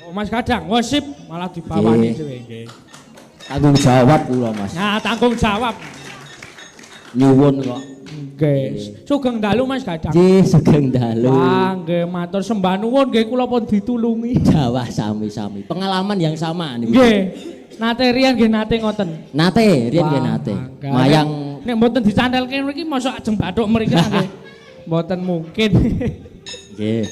Oh, Mas Kadang, wasip malah dibawani dhewe nggih. Tanggung jawab kula, Mas. Nah, tanggung jawab. Nyuwun kok. Nggih. Sugeng dalu Mas Kadang. Nggih, sugeng dalu. Wah, nggih matur sembah nuwun nggih kula pun ditulungi. Jawah sami-sami. Pengalaman yang sama niku. Nggih. Nate riyen nggih nate ngoten. Nate, riyen nggih nate. Mayang nek mboten dicantelke mriki mosok ajeng bathuk mriki nggih. Mboten mungkin. Nggih.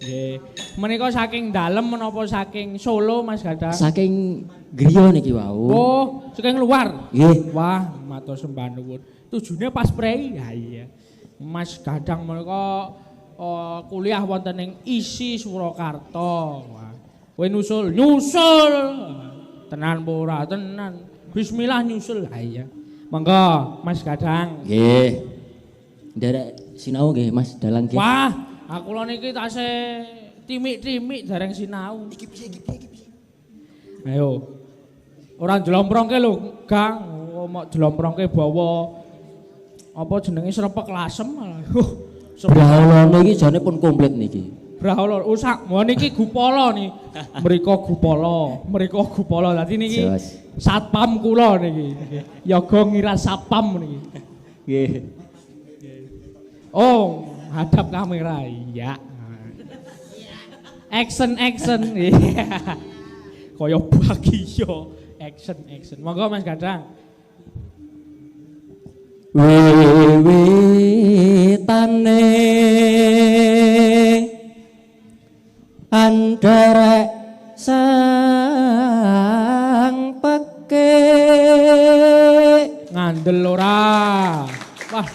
Nggih. Menika saking dalem menapa saking Solo Mas Gadang? Saking griya niki wau. Oh, saking luar. Nggih. Wah, matur sembah nuwun. Tujune pas prei. Ya iya. Mas Gadang menika kuliah wonten ing ISI Surakarta. Wah. Kowe nyusul. Tenan ora tenan. Bismillah nyusul. Ha iya. Monggo Mas Gadang. Nggih. Nderek sinau nggih Mas dalang nggih. Wah, aku lho niki tasih timik-timik dereng sinau. Iki piye? Ayo. Ora njlomprongke lho, Gang. Mok njlomprongke bawa apa jenenge srepek lasem. Braholane iki jane pun komplit niki. Brahola usak, wah niki gupala nih. Mriko gupala. Dadi niki satpam kula niki. Yoga ngira satpam niki. Nggih. Oh, hadap kamera. Iya. Action. Kaya bagiyo. Action. Monggo Mas Gadang. Wiwitane andherek sang peke ngandel ora. Wah,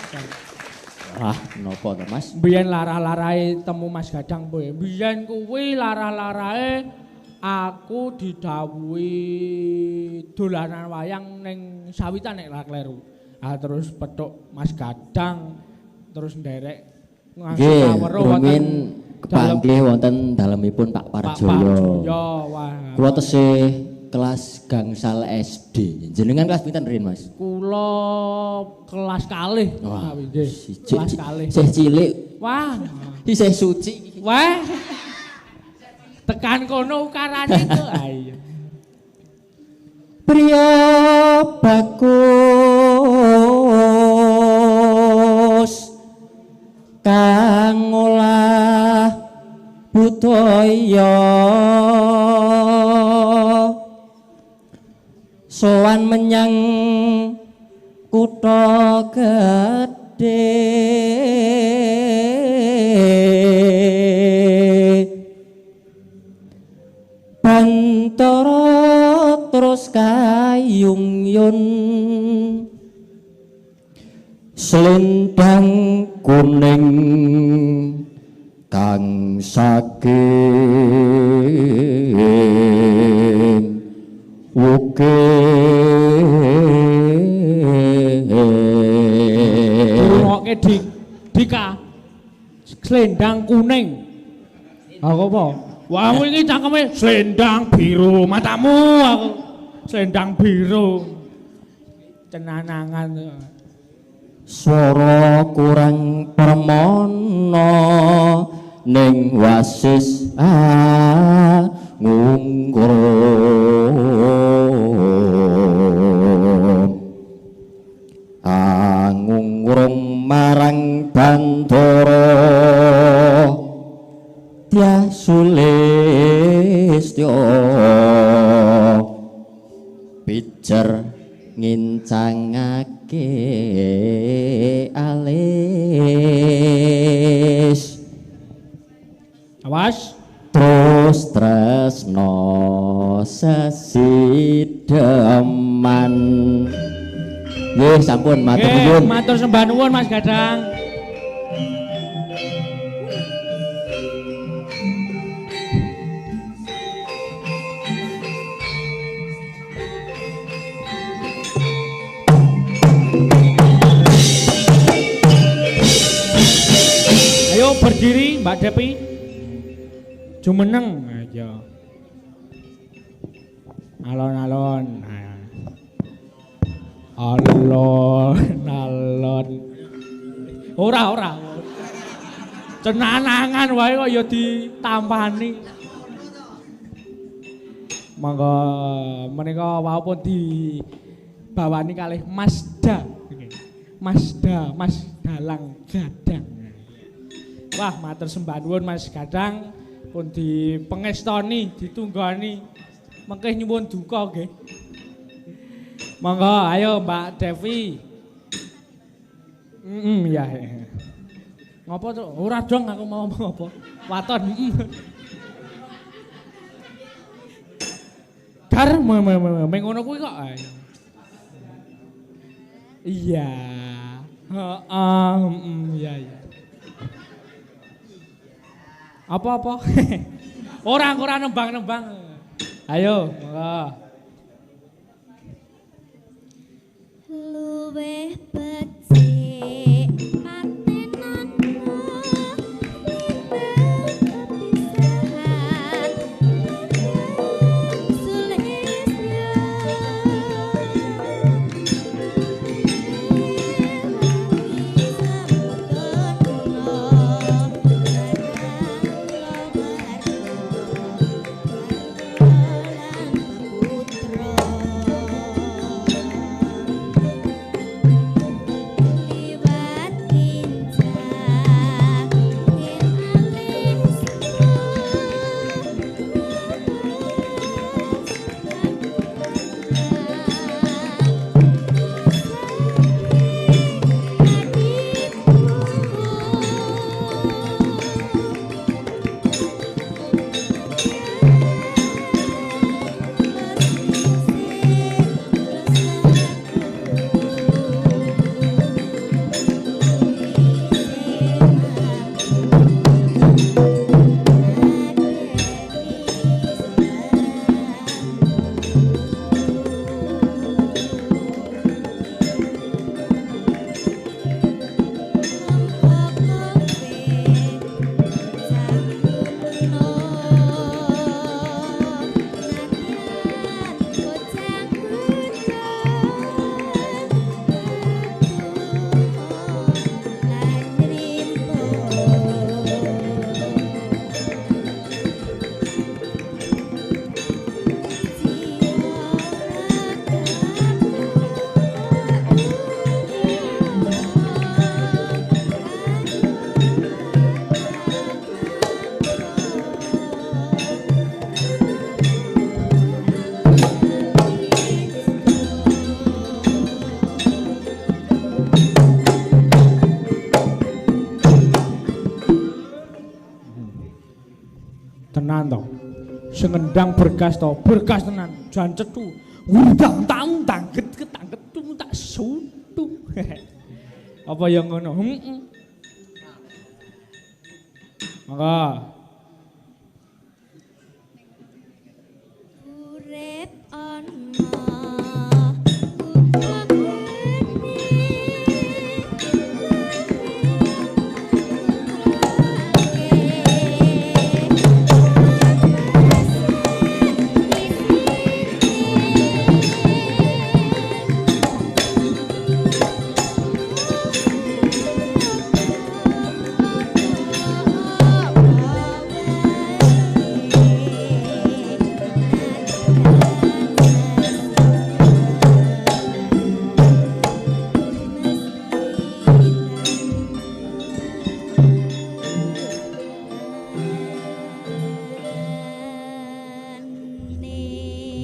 napa to Mas? Biyen larah-larahe temu Mas Gadang kowe. Biyen kuwi larah-larahe aku didhawuhi dolanan wayang ning sawitan nek kleru. Ah terus petuk Mas Gadang terus nderek nggih rumiyin kepanggih wonten dalemipun Pak Parjoyo. Wah. Kula tesih kelas gangsal SD. Jenengan kelas pinten riyen Mas? Kula kelas kalih. Wah, nggih. Kelas kalih. Isih cilik. Wah, isih suci. Wah. Tekan kono ukarane itu. Ayo. Priya bagus kang olah budaya sowan menyang kutha gedhe Bantara terus kayung-yun selendang kuning kang saking Rungokke Dika selendang kuning. Aku apa? Wah, iki cangkeme selendang biru matamu aku. Selendang biru. Cenanangan. Swara kurang permana ning wasis ngungrum marang Bantara Dyah Sulistya pijer ngincangake alis awas terus tresno sesideman nggih sampun matur nuwun matur sembah nuwun Mas Gadang. Berdiri Mbak Depi jumeneng aja alon-alon ora cenanangan wae kok ya ditampani Monggo menika wau pun dibawani kalih Masda. Masda, Mas Dalang Gadang. Wah, matur sembah nuwun Mas Gadang pun dipengestoni, ditunggoni. Mengke nyuwun duka nggih. Monggo ayo Mbak Devi. Ya. Ngopo to? Ora dong aku mau ngomong apa. Waton. Gar meng ngono kuwi kok. Iya. Heeh, iya iya. Apa-apa? Ora nembang-nembang. Ayo, monggo. Luweh becik patenanmu perpisahan sulesnya Tenan to. Sing ngendang bergas to, bergas tenan. Jan cethu. Undang tang ketangket tak sutu. Apa yang ngono? Heeh. Monggo. urip ana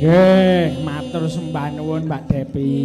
Nggih, matur sembah nuwun Mbak Depi.